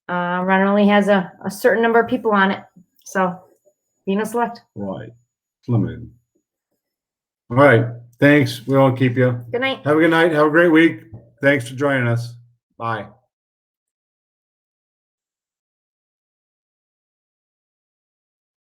Ron only has a certain number of people on it. So, Vino Select. Right. It's limited. All right. Thanks. We won't keep you. Good night. Have a good night. Have a great week. Thanks for joining us. Bye.